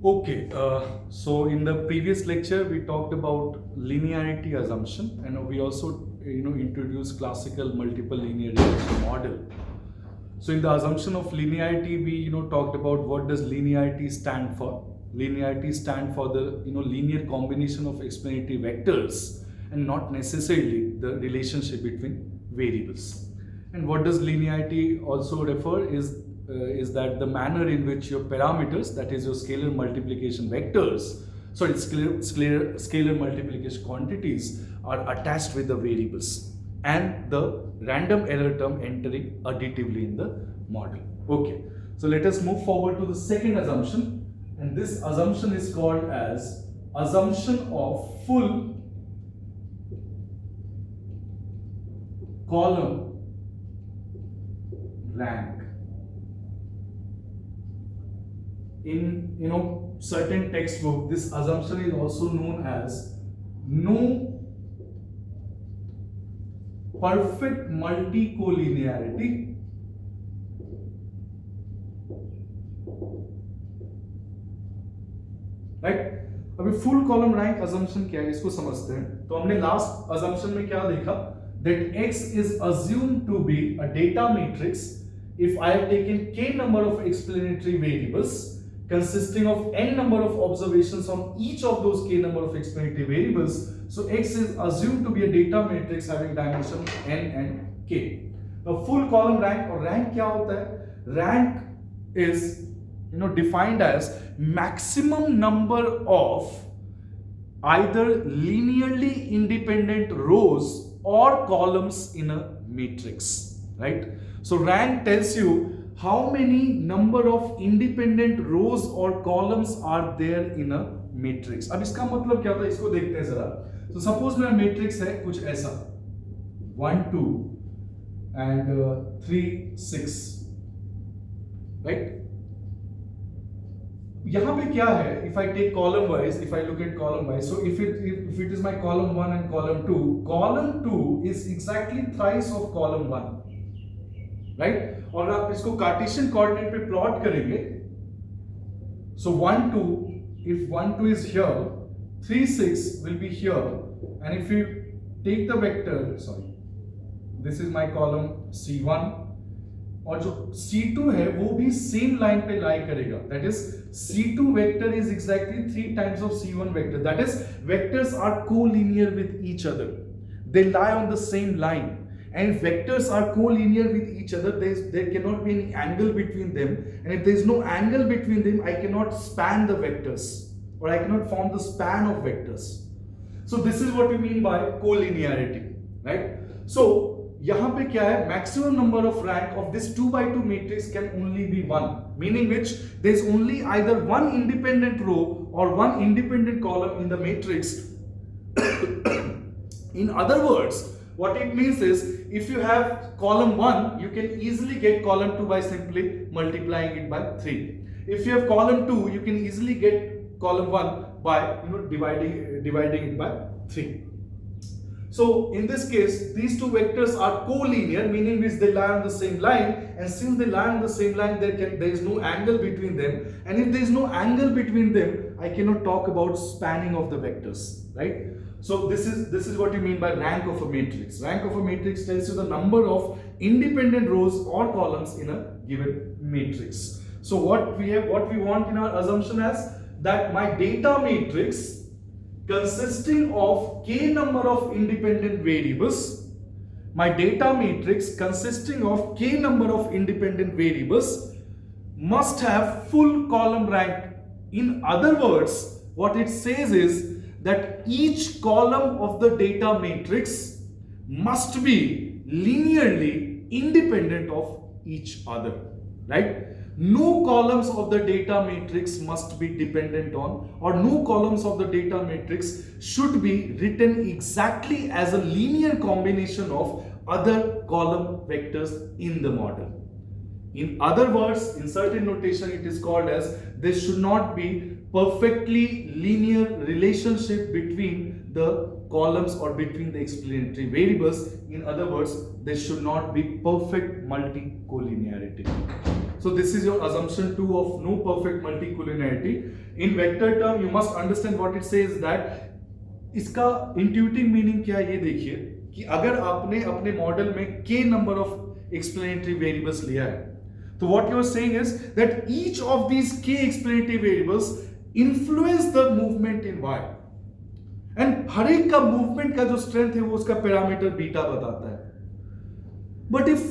Okay, so in the previous lecture we talked about linearity assumption, and we also introduced classical multiple linear regression model. So in the assumption of linearity, we talked about what does linearity stand for. Linearity stand for the linear combination of explanatory vectors and not necessarily the relationship between variables. And what does linearity also refer is that the manner in which your parameters, that is your scalar multiplication vectors, sorry, scalar multiplication quantities are attached with the variables and the random error term entering additively in the model. Okay, so let us move forward to the second assumption, and this assumption is called as assumption of full column rank. In certain textbook, this assumption is also known as no perfect multicollinearity right. अभी full column rank assumption क्या है इसको समझते हैं। तो हमने last assumption में क्या देखा, that X is assumed to be a data matrix if I have taken k number of explanatory variables consisting of n number of observations on each of those k number of explanatory variables. So X is assumed to be a data matrix having dimension n and k. Now full column rank, और rank क्या होता है? Rank is defined as maximum number of either linearly independent rows or columns in a matrix, right? So rank tells you how many number of independent rows or columns are there in a matrix. अब इसका मतलब क्या होता है इसको देखते हैं जरा। तो सपोज मेरा मैट्रिक्स है कुछ ऐसा 1 2 and 3 6, राइट। यहाँ पे क्या है, if I take column wise, if I look at column wise, so if it is my column 1 and column 2 is exactly thrice of column 1, right? और आप इसको कार्टेशियन कोऑर्डिनेट पे प्लॉट करेंगे, so 1 2, if 1 2 is here, 3 6 will be here, and if you take the vector, sorry, this is my column C1, और जो C2 है वो भी सेम लाइन पे लाई करेगा, that is C2 vector is exactly 3 times of C1 vector, that is vectors are collinear with each other, they lie on the same line, and if vectors are collinear with each other there cannot be any angle between them, and if there is no angle between them I cannot span the vectors, or I cannot form the span of vectors. So this is what we mean by collinearity, right? So यहाँ पे क्या है, maximum number of rank of this 2 by 2 matrix can only be 1, meaning which there is only either one independent row or one independent column in the matrix. In other words, what it means is if you have column 1 you can easily get column 2 by simply multiplying it by 3. If you have column 2 you can easily get column 1 by dividing it by 3. So in this case these two vectors are collinear, meaning which they lie on the same line, and since they lie on the same line there is no angle between them, and if there is no angle between them I cannot talk about spanning of the vectors, right? So this is what you mean by rank of a matrix. Rank of a matrix tells you the number of independent rows or columns in a given matrix. So what we want in our assumption as that my data matrix consisting of k number of independent variables, my data matrix consisting of k number of independent variables must have full column rank. In other words, what it says is that each column of the data matrix must be linearly independent of each other, right? No columns of the data matrix must be dependent on, or no columns of the data matrix should be written exactly as a linear combination of other column vectors in the model. In other words, in certain notation it is called as there should not be perfectly linear relationship between the columns or between the explanatory variables. In other words, there should not be perfect multicollinearity. So this is your assumption 2 of no perfect multicollinearity. In vector term, you must understand what it says that इसका intuitive meaning क्या है ये देखिए कि अगर आपने अपने model में k number of explanatory variables लिया है, तो what you are saying is that each of these k explanatory variables influence the movement in y. And हर एक का movement का जो strength है वो उसका parameter बीटा बताता है. But if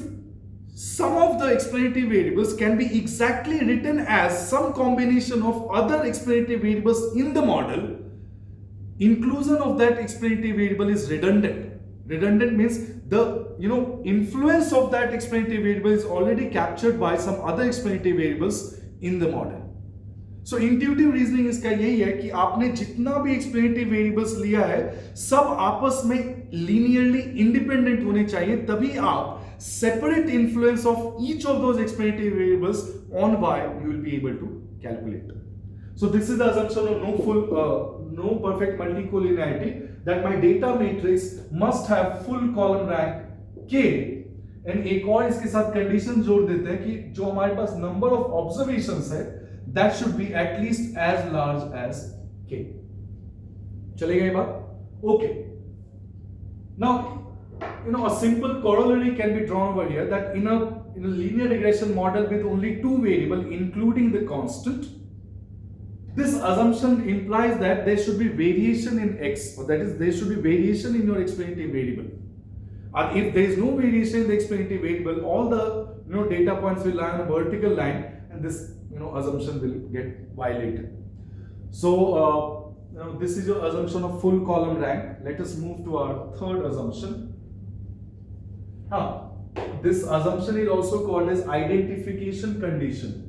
some of the explanatory variables can be exactly written as some combination of other explanatory variables in the model, inclusion of that explanatory variable is redundant. Redundant means the influence of that explanatory variable is already captured by some other explanatory variables in the model. So intuitive reasoning इसका यही है कि आपने जितना भी explanatory variables लिया है सब आपस में linearly independent होने चाहिए, तभी आप separate influence of each of those explanatory variables on y you will be able to calculate. So this is the assumption of no perfect multicollinearity, that my data matrix must have full column rank k. And एक और इसके साथ condition जोड़ देते हैं कि जो हमारे पास number of observations है that should be at least as large as k. चलेगा ये बात? Okay. Now a simple corollary can be drawn over here, that in a linear regression model with only two variables including the constant, this assumption implies that there should be variation in x, or that is there should be variation in your explanatory variable. And if there is no variation in the explanatory variable, all the data points will lie on a vertical line, and this assumption will get violated. So this is your assumption of full column rank. Let us move to our third assumption. This assumption is also called as identification condition.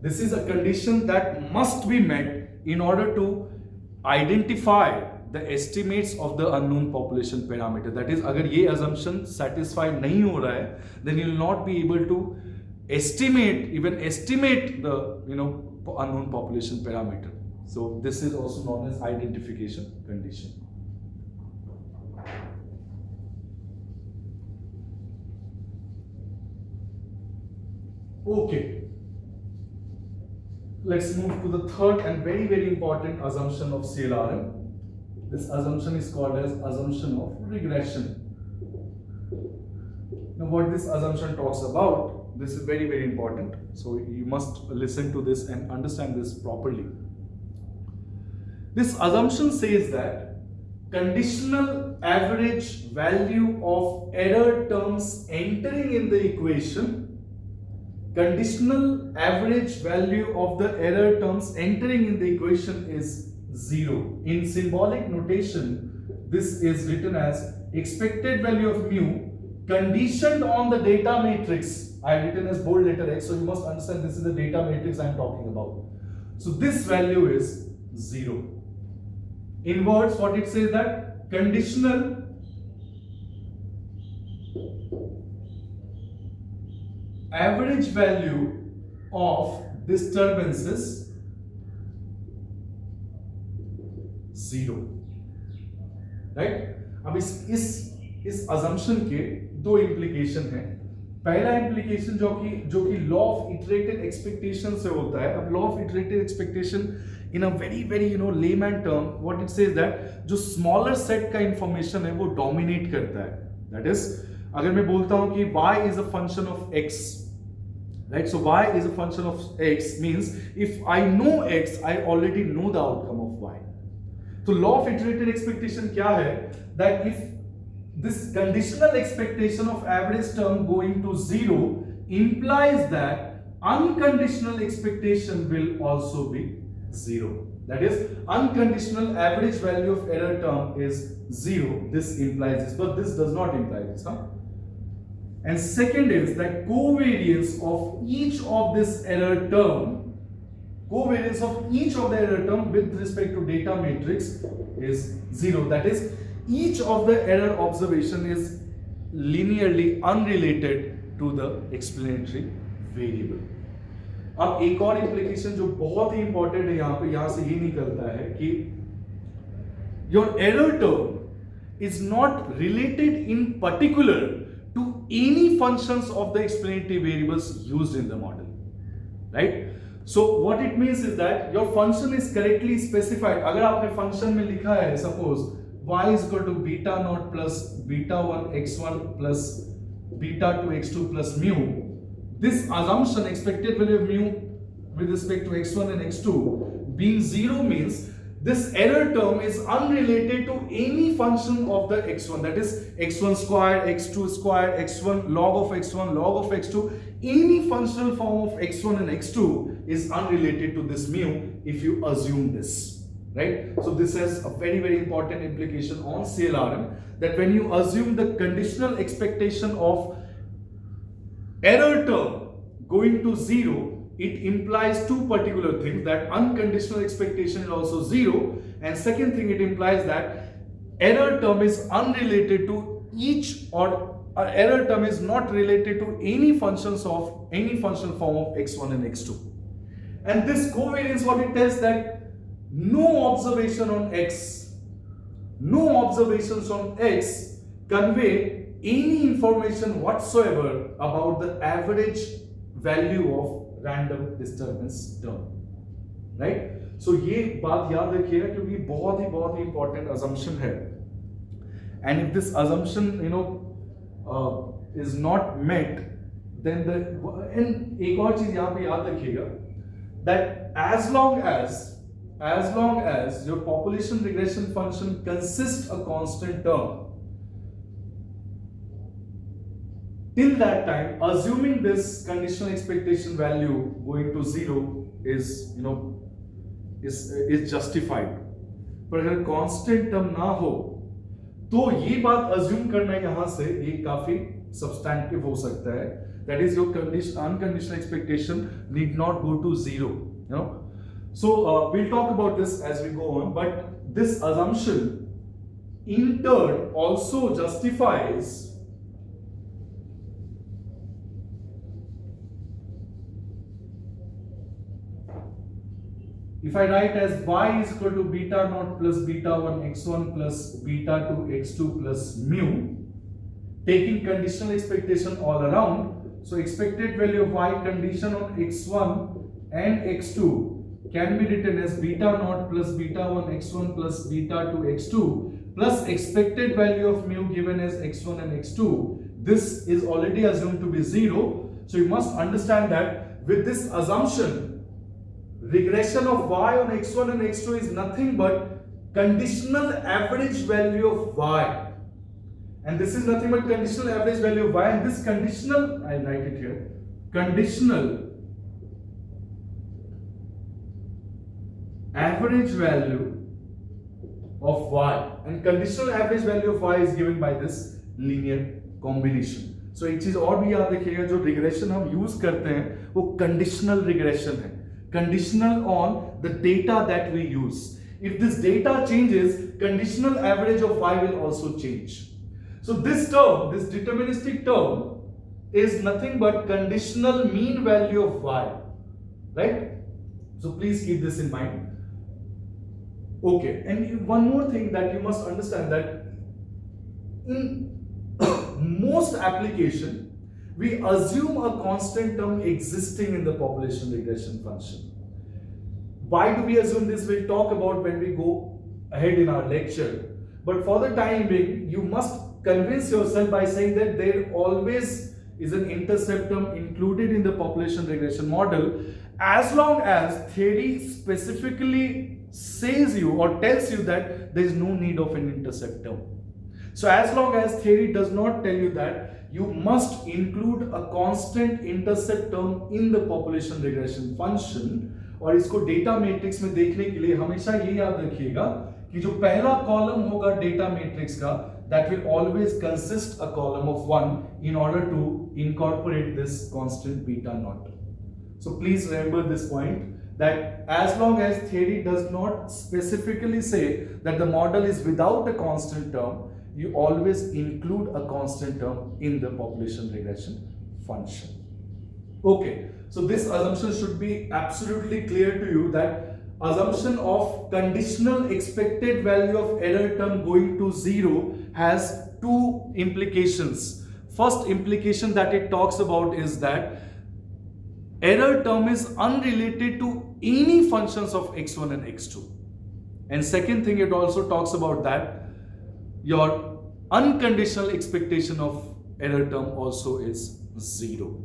This is a condition that must be met in order to identify the estimates of the unknown population parameter. That is, अगर ये assumption satisfy नहीं हो रहा है, then you will not be able to even estimate the unknown population parameter. So this is also known as identification condition. Okay, let's move to the third and very, very important assumption of CLRM. This assumption is called as assumption of regression. Now what this assumption talks about, this is very, very important. So you must listen to this and understand this properly. This assumption says that conditional average value of error terms entering in the equation, conditional average value of the error terms entering in the equation is 0. In symbolic notation, this is written as expected value of mu conditioned on the data matrix. I have written as bold letter X, so you must understand this is the data matrix I am talking about. So this value is 0. In words, what it says that conditional average value of disturbances 0. Right? अब इस assumption के दो implication हैं. पहला implication जो कि law of iterated expectation से होता है. अब law of iterated expectation in a very, very layman term, what it says that जो smaller set का information है वो dominate करता है. That is, अगर मैं बोलता हूँ कि y is a function of x, right? So y is a function of x means if I know x, I already know the outcome of y. So law of iterated expectation क्या है? That if this conditional expectation of average term going to 0 implies that unconditional expectation will also be 0. That is, unconditional average value of error term is 0. This implies this, but this does not imply this. And second is that covariance of each of this error term, covariance of each of the error term with respect to data matrix is 0. That is, each of the error observation is linearly unrelated to the explanatory variable. अब एक और implication जो बहुत ही important है यहां से ये निकलता है कि your error term is not related in particular to any functions of the explanatory variables used in the model, right? So what it means is that your function is correctly specified. अगर आपने function में लिखा है suppose y is equal to beta naught plus beta 1 x1 plus beta 2 x2 plus mu, this assumption expected value of mu with respect to x1 and x2 being 0 means this error term is unrelated to any function of the x1, that is x1 squared, x2 squared, x1 log of x1, log of x2, any functional form of x1 and x2 is unrelated to this mu if you assume this, right? So this has a very, very important implication on CLRM, that when you assume the conditional expectation of error term going to 0, it implies two particular things, that unconditional expectation is also 0, and second thing, it implies that error term is unrelated to each, or error term is not related to any functions of any functional form of x1 and x2. And this covariance, what it tells, that no observation on x, no observations on x convey any information whatsoever about the average value of random disturbance term, right? So ये बात याद रखिएगा क्योंकि बहुत ही important assumption है, and if this assumption is not met, then the, and एक और चीज यहाँ पे याद रखिएगा, that as long as your population regression function consists a constant term, till that time, assuming this conditional expectation value going to 0 is justified. पर अगर constant term ना हो तो ये बात assume करना यहाँ से ये काफी substantive हो सकता है. That is, your unconditional expectation need not go to 0. So we'll talk about this as we go on. But this assumption in turn also justifies if I write as y is equal to beta naught plus beta 1 x1 plus beta 2 x2 plus mu, taking conditional expectation all around, so expected value of y condition on x1 and x2 can be written as beta naught plus beta 1 x1 plus beta 2 x2 plus expected value of mu given as x1 and x2. This is already assumed to be 0, so you must understand that with this assumption, regression of y on x1 and x2 is nothing but conditional average value of y, and this is nothing but conditional average value of y, and this conditional, I'll write it here, conditional average value of y, and conditional average value of y is given by this linear combination. So एक चीज और भी याद रखिएगा, जो regression हम use करते हैं वो कंडीशनल रिग्रेशन है, conditional on the data that we use. If this data changes, conditional average of y will also change. So this term, this deterministic term, is nothing but conditional mean value of y, right? So please keep this in mind. Okay, and one more thing that you must understand, that in most application we assume a constant term existing in the population regression function. Why do we assume this? We'll talk about when we go ahead in our lecture. But for the time being, you must convince yourself by saying that there always is an intercept term included in the population regression model, as long as theory specifically says you or tells you that there is no need of an intercept term. So as long as theory does not tell you that, you must include a constant intercept term in the population regression function. और इसको data matrix में देखने के लिए हमेशा ये याद रखिएगा कि जो पहला कॉलम होगा डेटा मैट्रिक्स का, that will always consist a column of 1 in order to incorporate this constant beta naught. So please remember this point, that as long as theory does not specifically say that the model is without a constant term, you always include a constant term in the population regression function. Okay, So this assumption should be absolutely clear to you, that assumption of conditional expected value of error term going to 0 has two implications. First implication that it talks about is that error term is unrelated to any functions of x1 and x2. And second thing, it also talks about that your unconditional expectation of error term also is 0.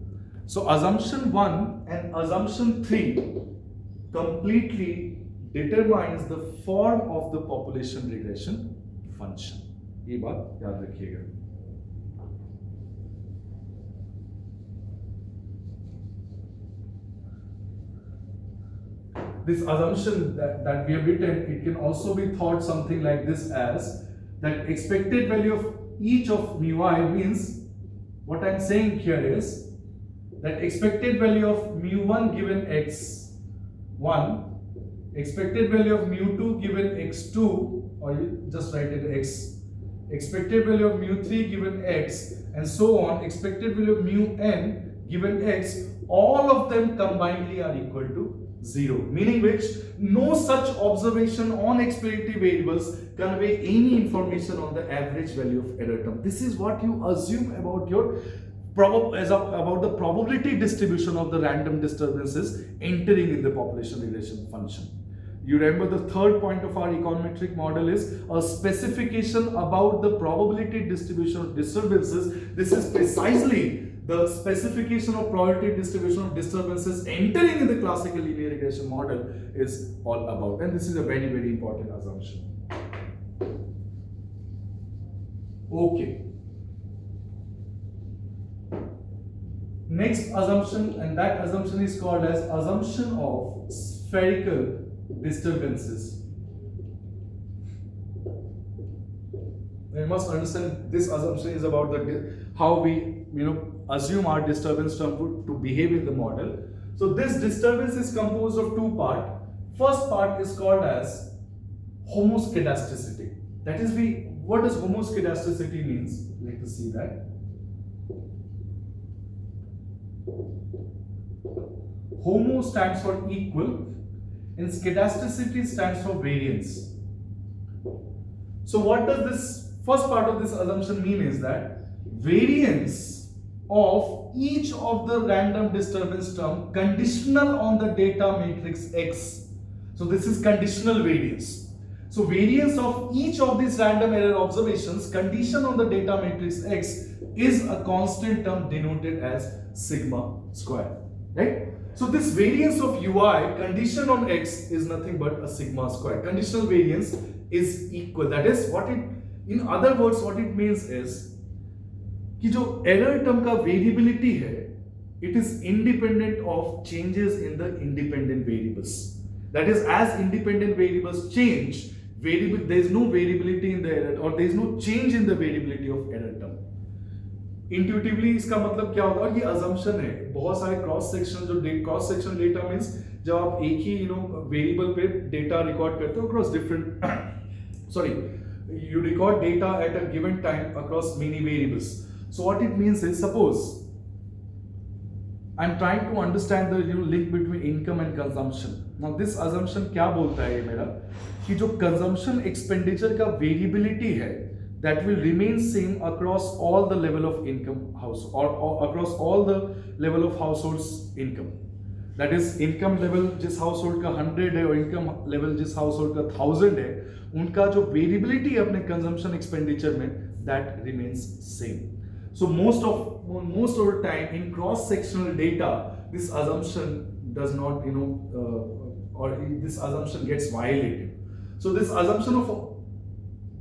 So assumption 1 and assumption 3 completely determines the form of the population regression function. ये बात याद रखिएगा. This assumption that we have written, it can also be thought something like this, as that expected value of each of mu I means, what I am saying here is that expected value of mu1 given x1, expected value of mu2 given x2, or you just write it x, expected value of mu3 given x, and so on, expected value of mu n given x, all of them combinedly are equal to 0, meaning which no such observation on explanatory variables convey any information on the average value of error term. This is what you assume about your about the probability distribution of the random disturbances entering in the population regression function. You remember the third point of our econometric model is a specification about the probability distribution of disturbances. This is precisely the specification of probability distribution of disturbances entering in the classical linear regression model is all about. And this is a very, very important assumption. Okay. Next assumption, and that assumption is called as assumption of spherical disturbances. You must understand this assumption is about how we assume our disturbance term to behave in the model. So this disturbance is composed of two parts. First part is called as homoscedasticity. That is, what does homoscedasticity means? Let us see that. Homo stands for equal and scedasticity stands for variance. So what does this first part of this assumption mean is that variance of each of the random disturbance term conditional on the data matrix X. So this is conditional variance. So variance of each of these random error observations conditioned on the data matrix X is a constant term denoted as sigma square, right? So this variance of UI conditioned on X is nothing but a sigma square. Conditional variance is equal. That is what it, in other words, what it means is कि जो error term का variability है, it is independent of changes in the independent variables. That is, as independent variables change, there is no variability in the error, or there is no change in the variability of error term. Intuitively इसका मतलब क्या होगा? ये assumption है. बहुत सारे cross section data means जब आप एक ही वेरिएबल पे डेटा रिकॉर्ड करते हो across different you record data at a given time across many variables. So what it means is, suppose I'm trying to understand the link between income and consumption. Now this assumption क्या बोलता है ये मेरा कि जो consumption expenditure का variability है, that will remain same across all the level of income house or across all the level of households income. That is, income level जिस household का 100 है और income level जिस household का 1000 है, उनका जो variability है अपने consumption expenditure में, that remains same. So most of the time in cross sectional data, this assumption does not or this assumption gets violated. So this assumption of,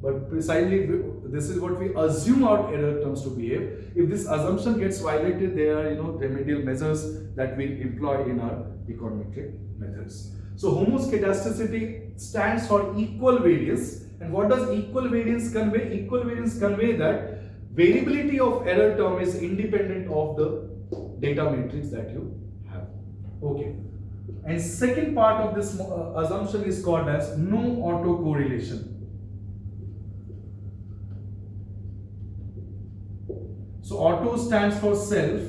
but precisely this is what we assume our error terms to behave. If this assumption gets violated, there are remedial measures that we employ in our econometric methods. So homoscedasticity stands for equal variance. And what does equal variance convey? Equal variance convey that variability of error term is independent of the data matrix that you have. Okay. And second part of this assumption is called as no autocorrelation. So auto stands for self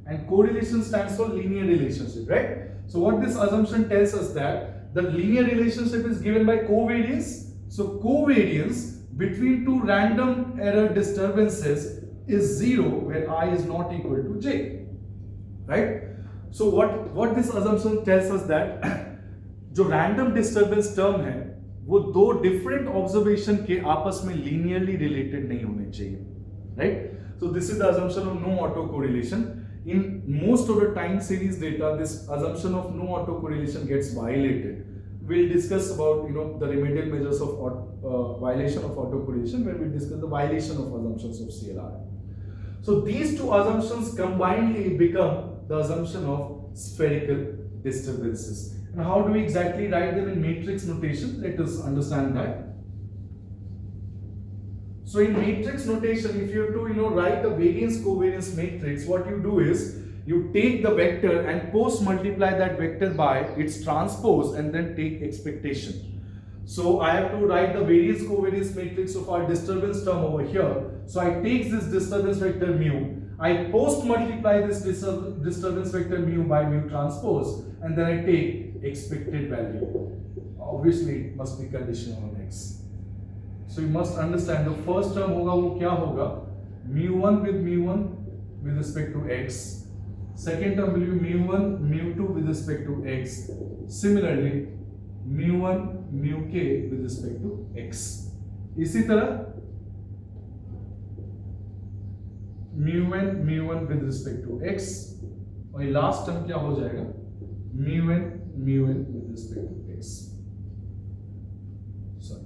and correlation stands for linear relationship, right? So what this assumption tells us that the linear relationship is given by covariance. So covariance between two random error disturbances is 0 where I is not equal to j, right? So what this assumption tells us that जो random disturbance term है वो दो different observation के आपस में linearly related नहीं होने चाहिए, right? So this is the assumption of no autocorrelation. In most of the time series data, this assumption of no autocorrelation gets violated. We'll discuss about the remedial measures of violation of autocorrelation when we discuss the violation of assumptions of CLR. So these two assumptions combinedly become the assumption of spherical disturbances. And how do we exactly write them in matrix notation? Let us understand that. So in matrix notation, if you have to write the variance covariance matrix, what you do is you take the vector and post multiply that vector by its transpose and then take expectation. So I have to write the variance covariance matrix of our disturbance term over here. So I take this disturbance vector mu, I post multiply this disturbance vector mu by mu transpose, and then I take expected value. Obviously it must be conditional on x. So you must understand the first term होगा वो क्या होगा, mu1 with respect to x. Second term will be mu1 mu2 with respect to x. Similarly mu1 mu k with respect to x. इसी तरह mu1 with respect to x, और ये last term क्या हो जाएगा, mu n with respect to x. Sorry.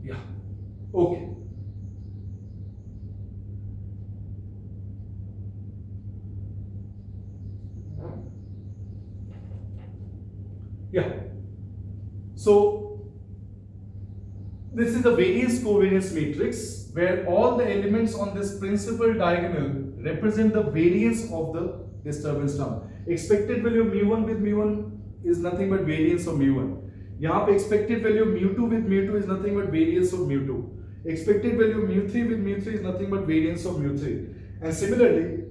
Yeah. Okay. Yeah. So this is the variance covariance matrix where all the elements on this principal diagonal represent the variance of the disturbance term. Expected value of mu1 with mu1 is nothing but variance of mu1. यहाँ पे expected value of mu2 with mu2 is nothing but variance of mu2. Expected value of mu3 with mu3 is nothing but variance of mu3. And similarly,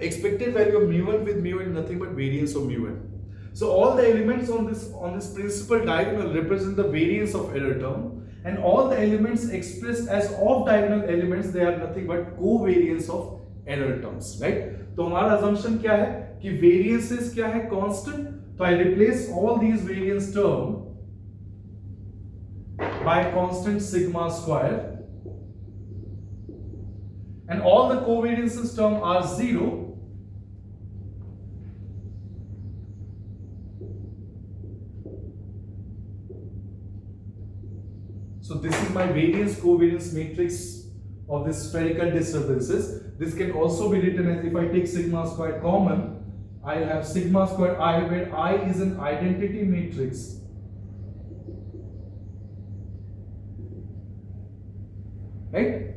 expected value of mu1 with mu1 is nothing but variance of mu1. So all the elements on this principal diagonal represent the variance of error term, and all the elements expressed as off diagonal elements, they are nothing but covariance of error terms, right? तो हमारा assumption क्या है कि variances क्या है, constant. So I replace all these variance term by constant sigma square, and all the covariances term are 0. So this is my variance covariance matrix of the spherical disturbances. This can also be written as, if I take sigma square common, I'll have sigma square I, where I is an identity matrix. Right?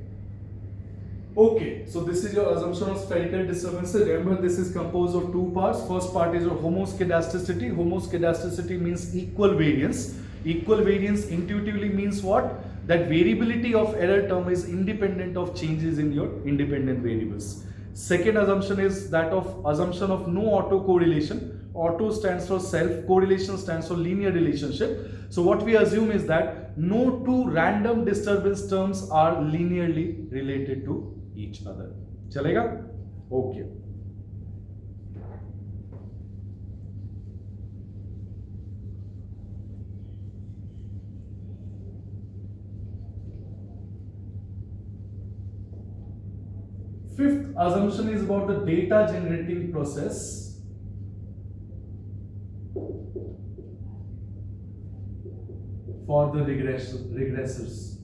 Okay, so this is your assumption of spherical disturbances. Remember, this is composed of two parts. First part is your homoscedasticity. Homoscedasticity means equal variance. Equal variance intuitively means what? That variability of error term is independent of changes in your independent variables. Second assumption is that of assumption of no autocorrelation. Auto stands for self, correlation stands for linear relationship. So what we assume is that no two random disturbance terms are linearly related to each other. Chalega? Okay. Fifth assumption is about the data generating process. For the regressors.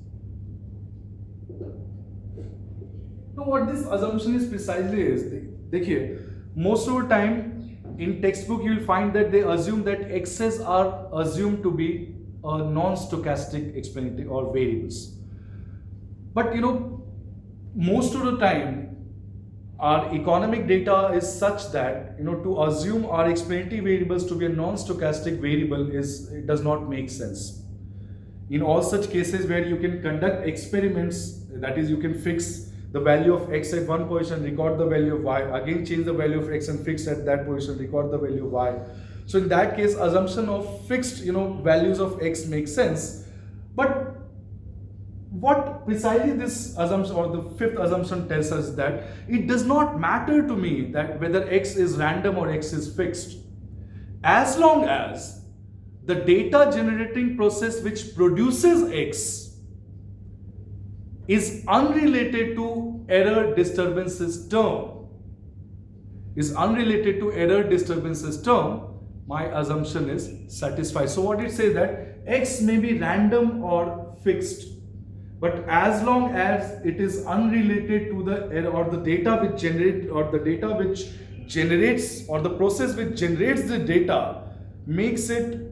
Now what this assumption is precisely is, देखिए, most of the time in textbook you will find that they assume that x's are assumed to be a non-stochastic explanatory or variables. But most of the time our economic data is such that to assume our explanatory variables to be a non-stochastic variable it does not make sense. In all such cases where you can conduct experiments, that is, you can fix the value of x at one position, record the value of y, again change the value of x and fix at that position, record the value of y. So in that case, assumption of fixed, values of x makes sense. But what precisely this assumption or the fifth assumption tells us that it does not matter to me that whether x is random or x is fixed, as long as the data generating process which produces x is unrelated to error disturbances term, my assumption is satisfied. So what it says that x may be random or fixed, but as long as it is unrelated to the error or the data which generates or the process which generates the data makes it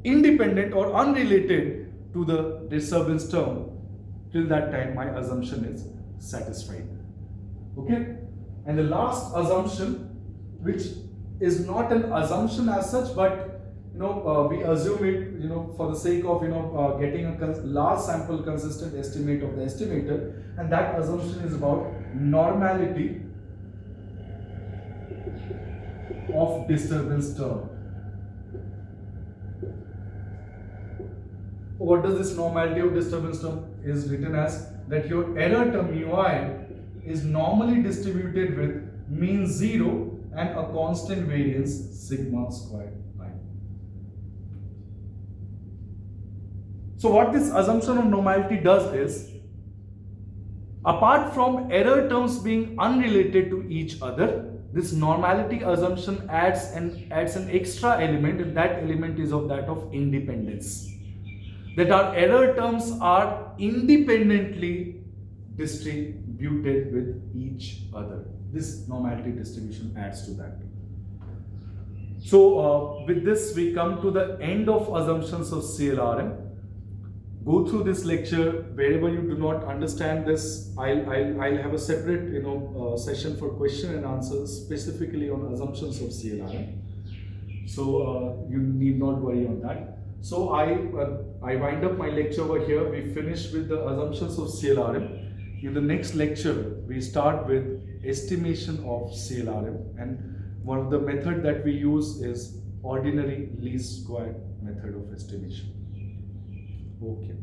independent or unrelated to the disturbance term, till that time my assumption is satisfied. Okay? And the last assumption, which is not an assumption as such, but we assume it for the sake of getting a large sample consistent estimate of the estimator, and that assumption is about normality of disturbance term. What does this normality of disturbance term is written as? That your error term mu I is normally distributed with mean 0 and a constant variance sigma squared I. So what this assumption of normality does is, apart from error terms being unrelated to each other, this normality assumption adds an extra element, and that element is of that of independence. That our error terms are independently distributed with each other. This normality distribution adds to that. So with this we come to the end of assumptions of CLRM. Go through this lecture. Wherever you do not understand this, I'll have a separate session for question and answers specifically on assumptions of CLRM. So you need not worry on that. So I wind up my lecture over here. We finish with the assumptions of CLRM. In the next lecture, we start with estimation of CLRM, and one of the method that we use is ordinary least square method of estimation. Okay.